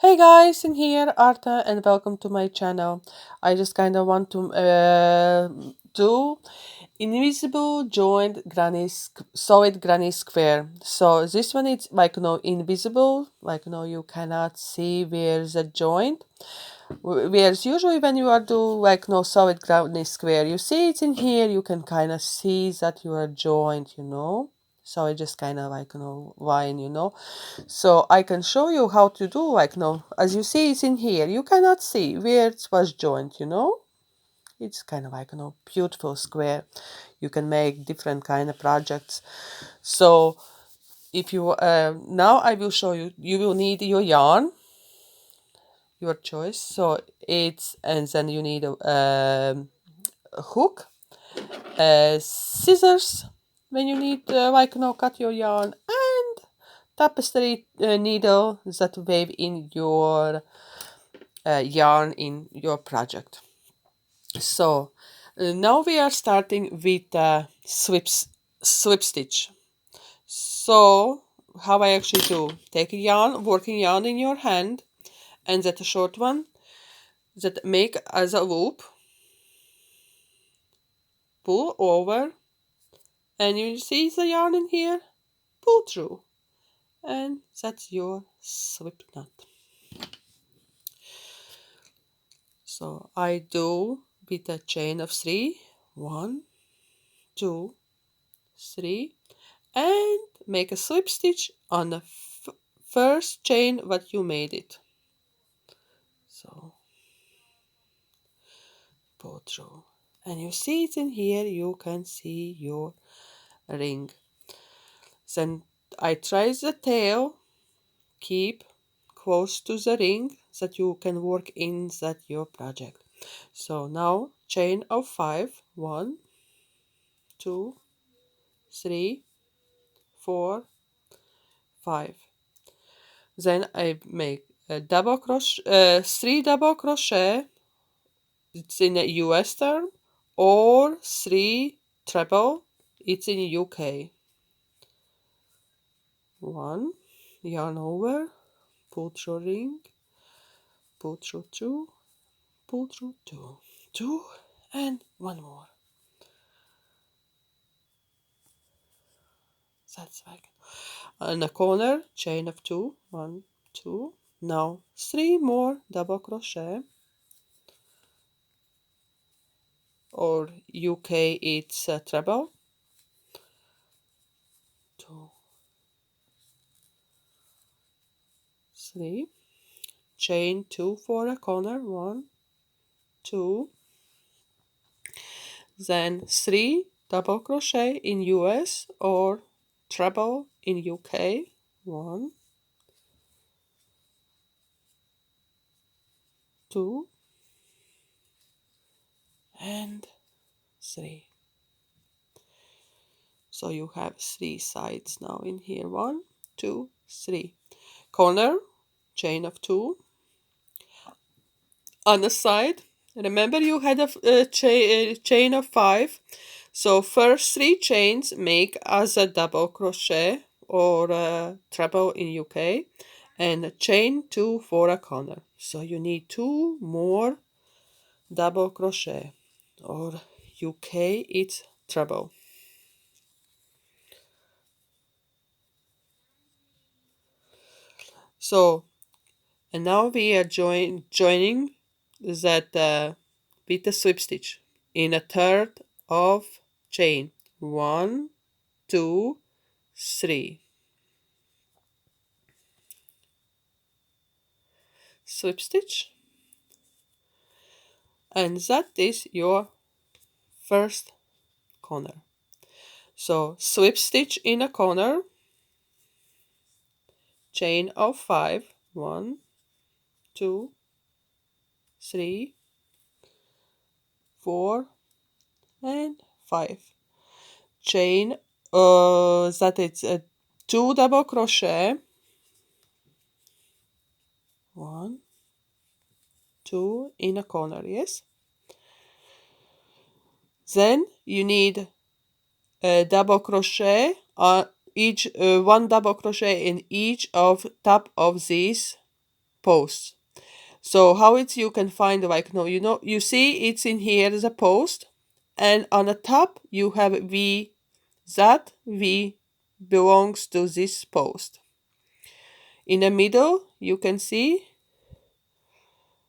Hey guys, in here Arta and welcome to my channel. I just kind of want to do invisible joint solid granny square. So this one is like invisible, like you cannot see where's a joint. Whereas usually when you are do like solid granny square, you see it in here, you can kind of see that you are joint. So I just kind of like line. So I can show you how to do like no, as you see it's in here. You cannot see where it was joined. It's kind of like beautiful square. You can make different kind of projects. So if you now I will show you. You will need your yarn, your choice. So it's and then you need a hook, scissors when you need cut your yarn, and tapestry needle that wave in your yarn in your project. So now we are starting with slip stitch. So how I actually do, take a yarn, working yarn in your hand, and that a short one that make as a loop, pull over, and you see the yarn in here, pull through, and that's your slip knot. So I do with a chain of three, one, two, three, and make a slip stitch on the first chain what you made it. So pull through, and you see it in here. You can see your ring. Then I try the tail, keep close to the ring that you can work in that your project. So now chain of five, one, two, three, four, five. Then I make a three double crochet. It's in a US term, or three treble. It's in UK. One, yarn over, pull through ring, pull through two, pull through two, two, and one more. That's like in a corner, chain of two, one, two. Now three more double crochet, or UK it's a treble. Two, three, chain two for a corner, one, two, then three double crochet in US or treble in UK, one, two, and three. So you have three sides now in here, one, two, three. Corner, chain of two. On the side, remember you had a chain of five. So first three chains make as a double crochet or a treble in UK, and chain two for a corner. So you need two more double crochet, or UK it's treble. So and now we are joining that with the slip stitch in a third of chain. One, two, three. Slip stitch, and that is your first corner. So slip stitch in a corner, chain of five, one, two, three, four, and five. Chain that is two double crochet, one, two in a corner, yes. Then you need a double crochet on each one double crochet in each of top of these posts. So how it's you can find like no, you see it's in here as a post, and on the top you have V. That V belongs to this post. In the middle you can see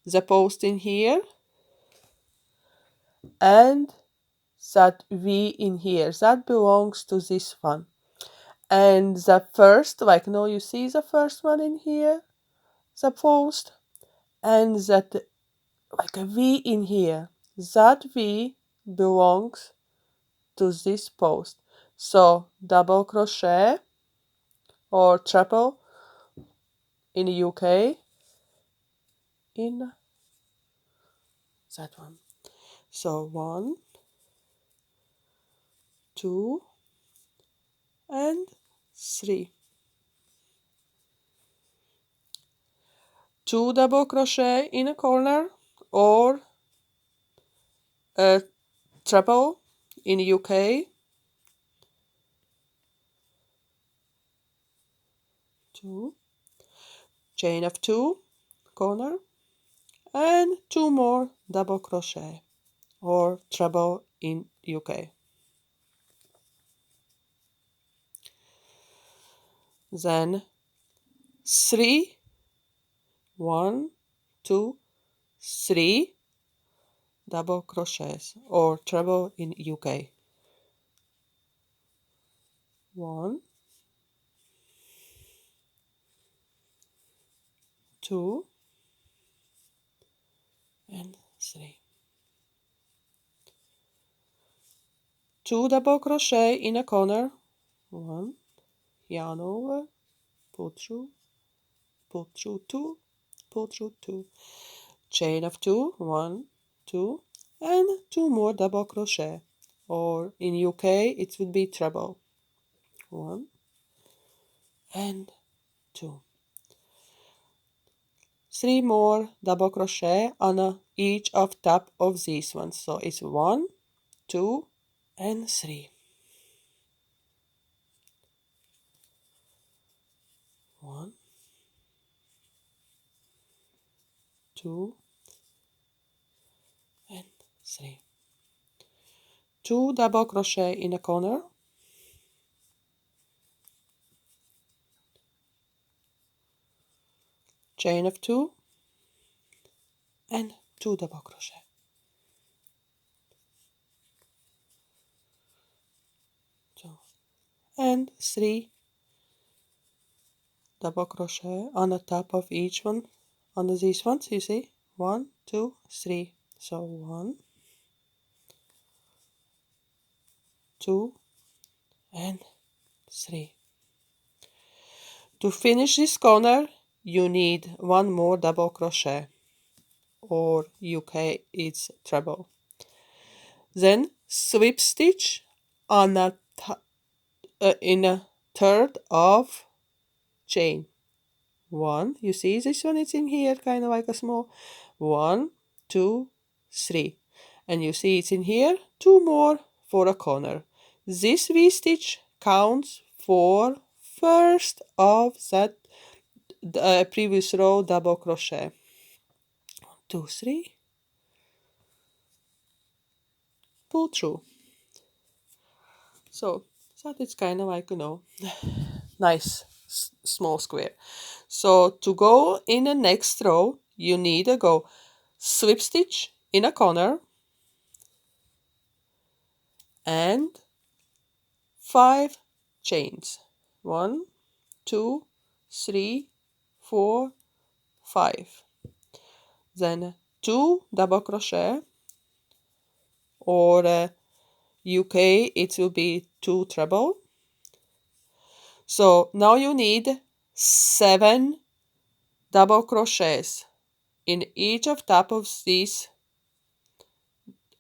the post in here, and that V in here that belongs to this one. And the first, like no, you see the first one in here, the post, and that like a V in here, that V belongs to this post. So double crochet or treble in the UK in that one. So 1, 2, and 3. 2 double crochet in a corner or a treble in the UK. 2, chain of 2, corner, and 2 more double crochet or treble in UK. Then 3, 1, 2, 3 double crochets or treble in UK. 1, 2, and 3. 2 double crochet in a corner. 1, yarn over, pull through 2, pull through 2. Chain of 2, 1, 2, and 2 more double crochet, or in UK it would be treble. 1 and 2. 3 more double crochet on each of top of these ones. So it's 1, 2, and 3. 1, 2, and 3. 2 double crochet in a corner. Chain of 2 and 2 double crochet. 2 and 3 double crochet on the top of each one on these ones, you see, 1, 2, 3. So 1, 2, and 3. To finish this corner you need 1 more double crochet, or UK it's treble. Then slip stitch on in a third of chain. 1, you see this one, it's in here kind of like a small 1, 2, 3, and you see it's in here 2 more for a corner. This V-stitch counts for first of that previous row double crochet. 1, 2, 3, pull through. So that is kind of like, nice small square. So to go in the next row you need to go slip stitch in a corner and 5 chains. 1, 2, 3, 4, 5. Then 2 double crochet, or UK it will be 2 treble. So now you need 7 double crochets in each of top of these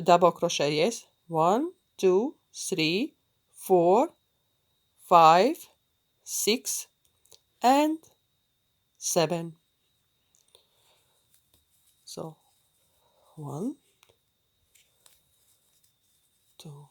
double crochet. Yes, 1, 2, 3, 4, 5, 6, and 7. So 1, 2,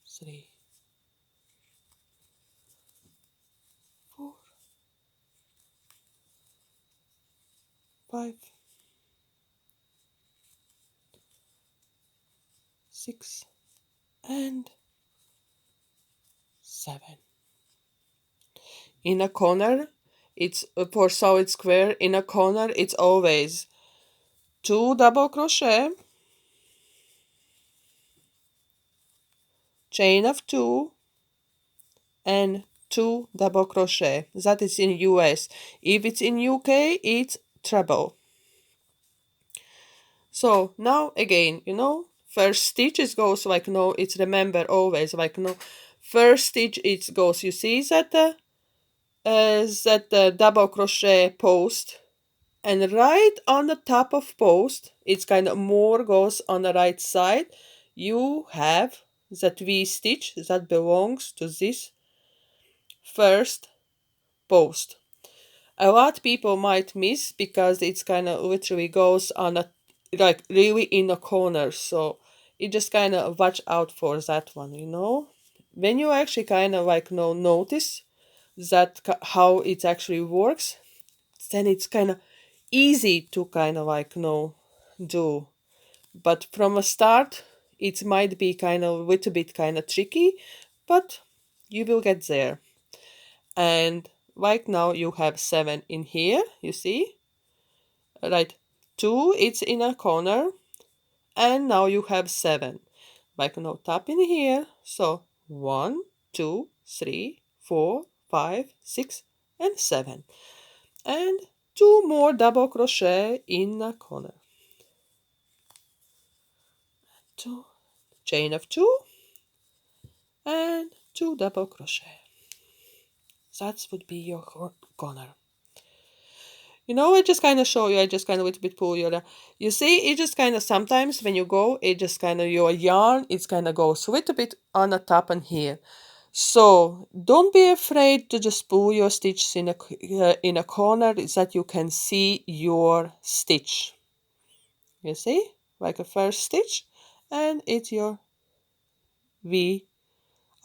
3, 4, 5, 6, and 7. In a corner, it's for solid square, in a corner it's always 2 double crochet, chain of 2, and 2 double crochet. That is in US. If it's in UK, it's treble. So now again, first stitch it goes like it's remember always like first stitch it goes. You see that double crochet post, and right on the top of post, it's kind of more goes on the right side. You have that V stitch that belongs to this first post. A lot people might miss because it's kind of literally goes on a like really in a corner, so you just kind of watch out for that one. When you actually kind of notice that how it actually works, then it's kind of easy to kind of do. But from a start it might be kind of a little bit kind of tricky, but you will get there. And right now you have 7 in here, you see, right? 2 it's in a corner, and now you have 7. Like now tap in here, so 1, 2, 3, 4, 5, 6, and 7, and 2 more double crochet in a corner, 2, chain of 2, and 2 double crochet. That would be your corner. I just kind of show you, I just kind of a little bit pull your, you see, it just kind of sometimes when you go, it just kind of your yarn, it's kind of goes a little bit on the top and here. So don't be afraid to just pull your stitches in a corner that you can see your stitch. You see, like a first stitch, and it's your V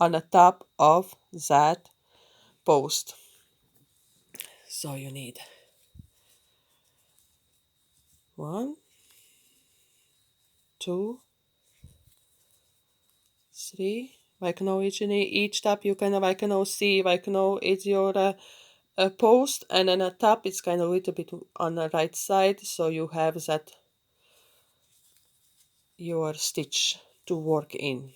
on the top of that post. So you need 1, 2, 3. Like now each top you can see it's your post, and then a top it's kind of a little bit on the right side, so you have that your stitch to work in.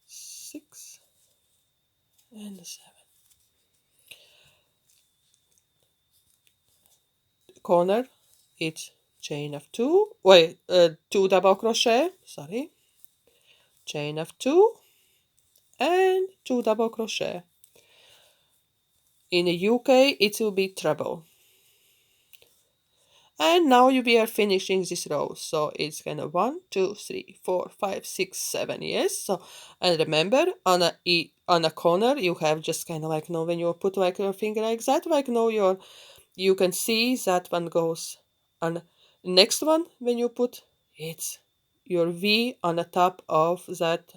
6 and 7. Corner it's chain of 2, 2 double crochet, sorry, chain of 2 and 2 double crochet. In the UK it will be treble. And now we are finishing this row, so it's kind of 1, 2, 3, 4, 5, 6, 7. Yes. So, and remember, on a corner you have just kind of when you put your finger like that, you can see that one goes on. Next one, when you put it's your V on the top of that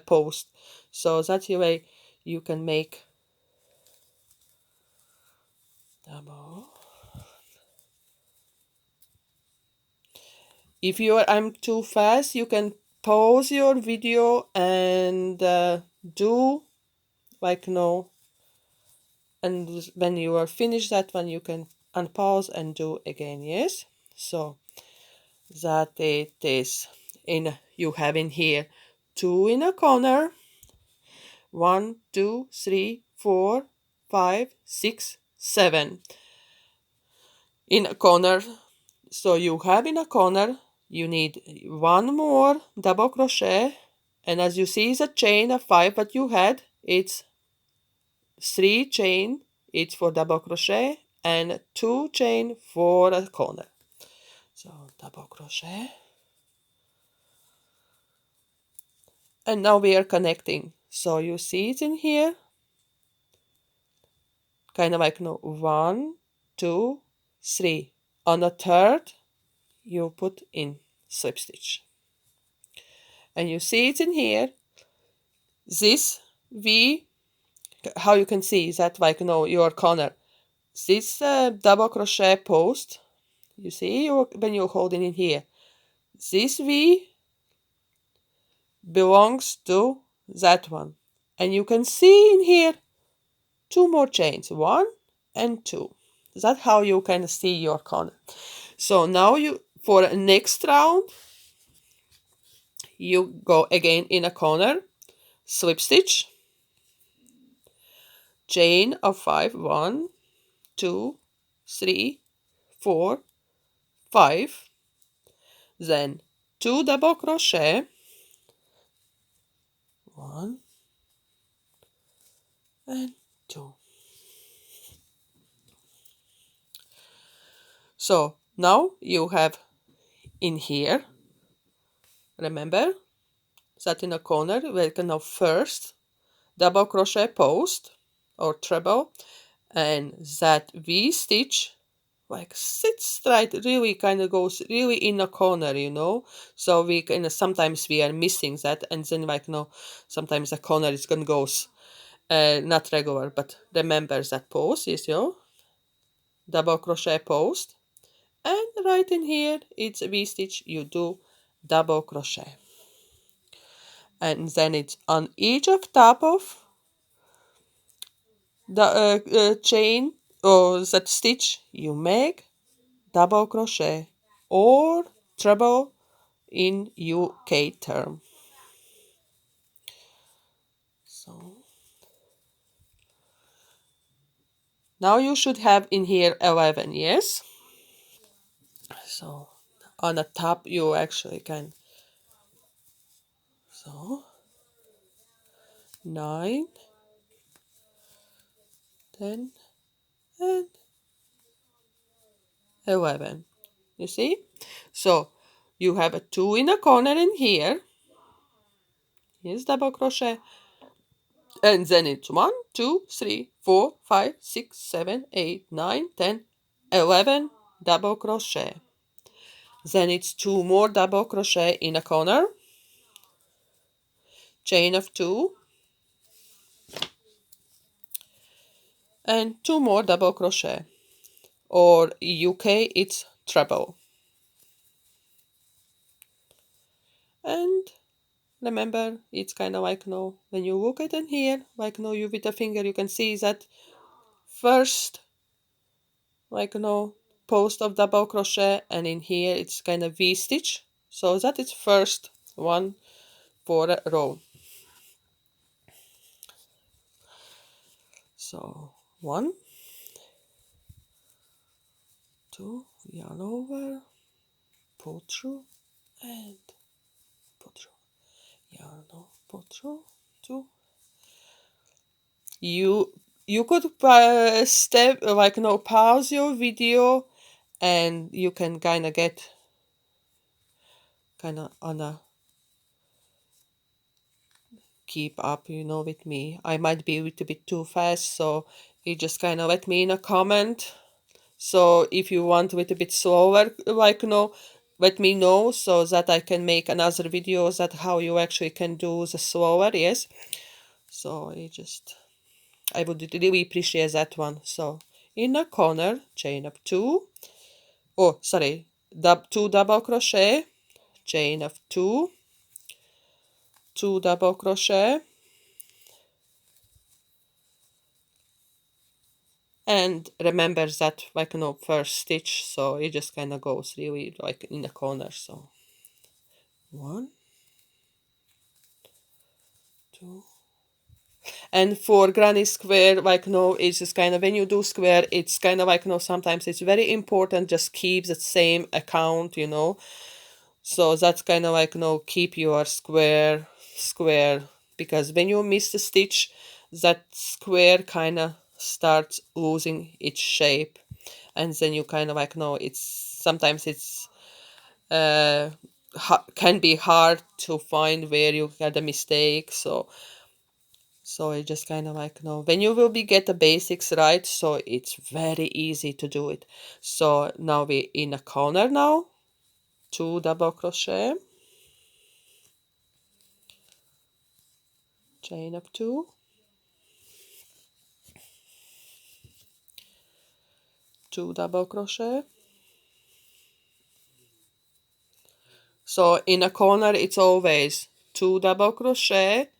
post, so that's the way you can make double. If I'm too fast, you can pause your video and do and when you are finished that one, you can unpause and do again. Yes. So that it is you have in here 2 in a corner, 1, 2, 3, 4, 5, 6, 7 in a corner. So you have in a corner, you need 1 more double crochet, and as you see, it's a chain of 5, but you had it's 3 chain, it's for double crochet, and 2 chain for a corner. So double crochet, and now we are connecting. So you see it in here, kind of 1, 2, 3. On the third, you put in slip stitch, and you see it in here. This V how you can see that, like, your corner. This double crochet post, you see, when you're holding it here, this V belongs to that one. And you can see in here 2 more chains, 1 and 2. That's how you can see your corner. So now for next round, you go again in a corner, slip stitch, chain of 5, 1, 2, 3, 4, 5, then 2 double crochet, 1 and 2. So now you have in here, remember that in a corner we can now first double crochet post or treble, and that V stitch like sits straight, really kind of goes really in a corner, so we can sometimes we are missing that, and then like sometimes the corner is gonna goes not regular, but remember that post is double crochet post, and right in here it's a V stitch, you do double crochet, and then it's on each of top of the chain or that stitch you make double crochet or treble in UK term. So now you should have in here 11, yes? So on the top you actually can, so 9, 10 and 11, you see? So you have a 2 in a corner in here, here's double crochet, and then it's 1, 2, 3, 4, 5, 6, 7, 8, 9, 10, 11 double crochet. Then it's 2 more double crochet in a corner, chain of 2, and 2 more double crochet, or UK it's treble. And remember, it's kind of like when you look at it here, like you with the finger, you can see that first like post of double crochet, and in here it's kind of V stitch, so that is first one for a row. So 1, 2, yarn over, pull through, and pull through, yarn over, pull through, 2. You could step like pause your video, and you can kind of get on a keep up with me. I might be a little bit too fast, so you just kind of let me in a comment. So if you want a little bit slower, like let me know so that I can make another video that how you actually can do the slower, yes. So I would really appreciate that one. So in a corner, chain of 2, oh sorry, 2 double crochet, chain of 2, 2 double crochet, and remember that like first stitch, so it just kind of goes really like in the corner. So 1, 2, and for granny square, like it's just kind of when you do square, it's kind of like sometimes it's very important just keep the same account, so that's kind of like keep your square, because when you miss the stitch, that square kind of starts losing its shape, and then you kind of like it's sometimes it's can be hard to find where you got a mistake. So it just kind of like when you will be get the basics right, so it's very easy to do it. So now we in a corner now, 2 double crochet, chain of 2, 2 double crochet. So in a corner it's always 2 double crochet,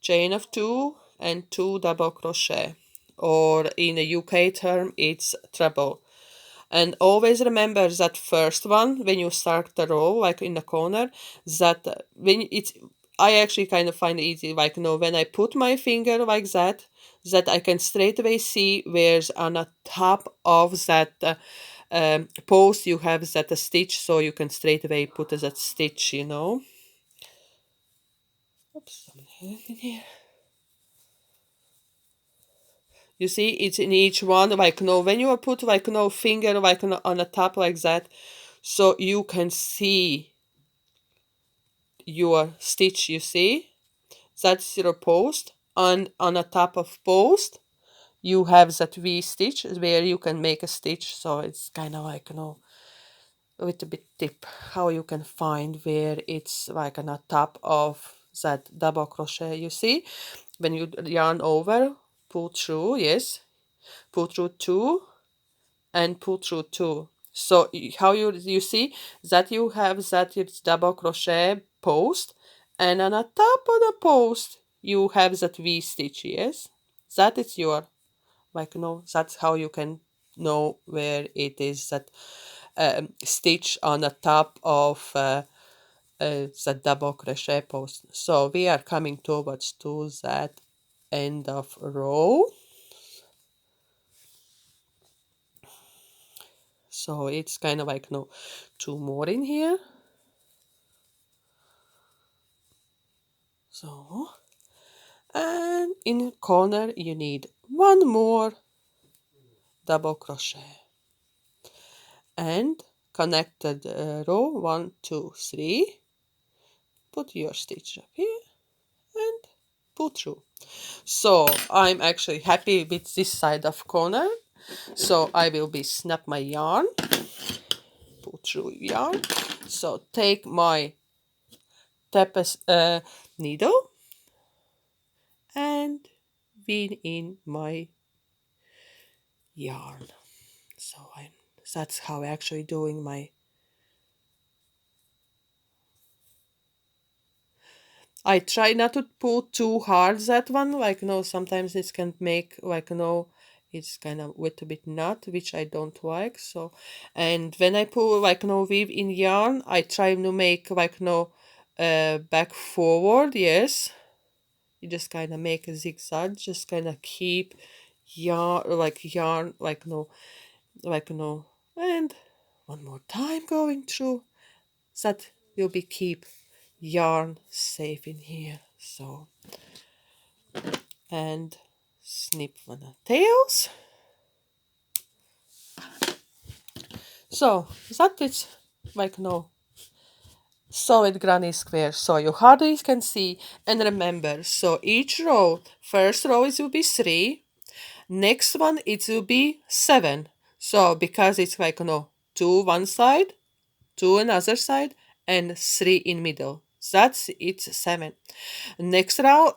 chain of 2 and 2 double crochet, or in a UK term it's treble. And always remember that first one when you start the row, like in the corner, that when it's, I actually kind of find it easy, like, when I put my finger like that, that I can straight away see where's on the top of that post you have that stitch, so you can straight away put that stitch. Oops, something in here. You see, it's in each one, like, when you put, like, finger, like, on the top like that, so you can see your stitch, you see? That's your post. And on the top of post, you have that V stitch where you can make a stitch. So it's kind of like, a little bit tip how you can find where it's like on the top of that double crochet, you see? When you yarn over, pull through, yes, pull through 2 and pull through 2. So how you see that you have that it's double crochet post, and on the top of the post you have that V stitch, yes? That is your, like, that's how you can know where it is that stitch on the top of the double crochet post. So we are coming towards to that end of row. So it's kind of like, 2 more in here. So, and in corner you need 1 more double crochet. And connected row 1, 2, 3. Put your stitch up here and pull through. So I'm actually happy with this side of corner. So I will be snap my yarn, pull through yarn. So take my needle and weave in my yarn. So that's how I'm actually doing my. I try not to pull too hard that one, like, sometimes it can make, like, it's kind of little bit knot, which I don't like. So, and when I pull, like, weave in yarn, I try to make, like, back forward, yes. You just kind of make a zigzag, just kind of keep yarn, like, and one more time going through. That will be keep yarn safe in here. So, and snip one of the tails. So that is, like, solid granny square. So you hardly can see. And remember, so each row, first row it will be 3, next one it will be 7. So because it's like, 2 one side, 2 another side, and 3 in middle. That's it's 7. Next row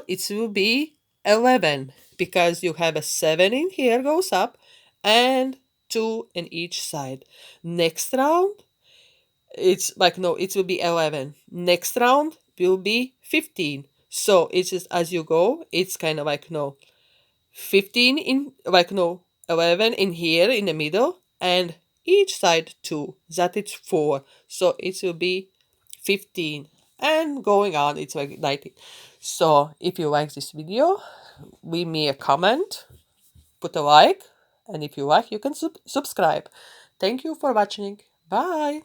it will be 11 because you have a 7 in here goes up and 2 in each side. Next round it's like, it will be 11. Next round will be 15. So it's just as you go, it's kind of like, 15 in, like, 11 in here in the middle, and each side 2. That is 4. So it will be 15 and going on, it's like 19. So if you like this video, leave me a comment, put a like, and if you like you can subscribe. Thank you for watching. Bye.